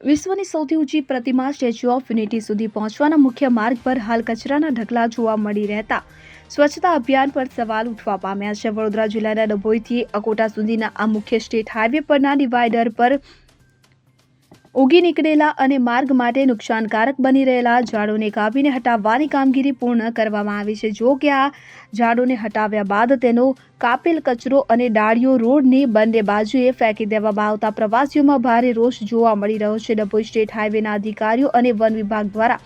વિશ્વની સૌથી ઊંચી પ્રતિમા સ્ટેચ્યુ ઓફ યુનિટી સુધી પહોંચવાના મુખ્ય માર્ગ પર હાલ કચરાના ઢગલા જોવા મળી રહેતા સ્વચ્છતા અભિયાન પર સવાલ ઉઠવા પામ્યા છે। વડોદરા જિલ્લાના ડભોઈથી અકોટા સુધીના આ મુખ્ય સ્ટેટ હાઈવે પરના ડિવાઈડર પર ઉગી નીકળેલા અને માર્ગ માટે નુકસાનકારક બની રહેલા ઝાડોને કાપીને હટાવવાની કામગીરી પૂર્ણ કરવામાં આવી છે। જો કે આ ઝાડોને હટાવ્યા બાદ તેનો કાપેલ કચરો અને ડાળીઓ રોડની બંને બાજુએ ફેંકી દેવામાં આવતા પ્રવાસીઓમાં ભારે રોષ જોવા મળી રહ્યો છે। ડભોઈ સ્ટેટ હાઈવેના અધિકારીઓ અને વન વિભાગ દ્વારા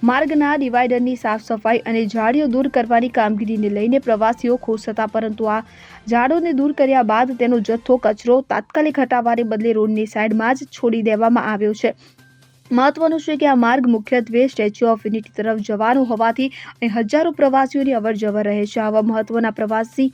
માર્ગના ડિવાઈડરની સાફ સફાઈ અને ઝાડીઓ દૂર કરવાની કામગીરીને લઈને પ્રવાસીઓ ખુશ હતા, પરંતુ આ ઝાડોને દૂર કર્યા બાદ તેનો જથ્થો કચરો તાત્કાલિક હટાવવાને બદલે રોડની સાઈડમાં જ છોડી દેવામાં આવ્યો છે। મહત્વનું છે કે આ માર્ગ મુખ્યત્વે સ્ટેચ્યુ ઓફ યુનિટી તરફ જવાનો હોવાથી અહીં હજારો પ્રવાસીઓની અવરજવર રહે છે। આવા મહત્વના પ્રવાસી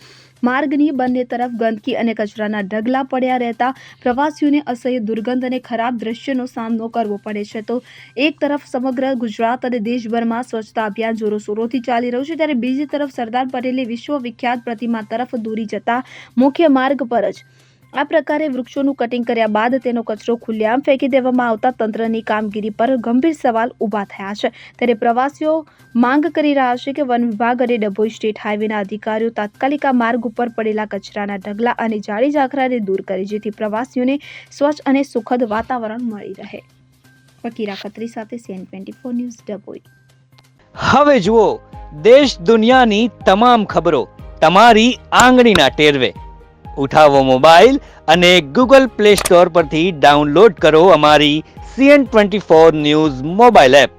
માર્ગની બંને તરફ ગંદકી અને કચરાના ઢગલા પડ્યા રહેતા પ્રવાસીઓને અસહ્ય દુર્ગંધ અને ખરાબ દ્રશ્યનો સામનો કરવો પડે છે। તો એક તરફ સમગ્ર ગુજરાત અને દેશભરમાં સ્વચ્છતા અભિયાન જોરોશોરોથી ચાલી રહ્યું છે, ત્યારે બીજી તરફ સરદાર પટેલની વિશ્વવિખ્યાત પ્રતિમા તરફ દોરી જતા મુખ્ય માર્ગ પર જ આ પ્રકારે વૃક્ષોનું કટિંગ કર્યા બાદ તેનો કચરો ખુલ્લેઆમ ફેંકી દેવામાં આવતા તંત્રની કામગીરી પર ગંભીર સવાલ ઊભા થયા છે। ત્યારે પ્રવાસીઓ માંગ કરી રહ્યા છે કે વન વિભાગ અને ડભોઈ સ્ટેટ હાઈવેના અધિકારીઓ તાત્કાલિક આ માર્ગ ઉપર પડેલા કચરાના ઢગલા અને જાડી ઝાખરાને દૂર કરે, જેથી પ્રવાસીઓને સ્વચ્છ અને સુખદ વાતાવરણ મળી રહે। ફકીરા ખત્રી સાથે CN24 ન્યૂઝ ડભોઈ। હવે જુઓ દેશ દુનિયાની તમામ ખબરો તમારી આંગળીના ટેરવે। ઉઠાવો મોબાઈલ અને ગૂગલ પ્લે સ્ટોર પરથી ડાઉનલોડ કરો અમારી CN24 ન્યૂઝ મોબાઈલ એપ।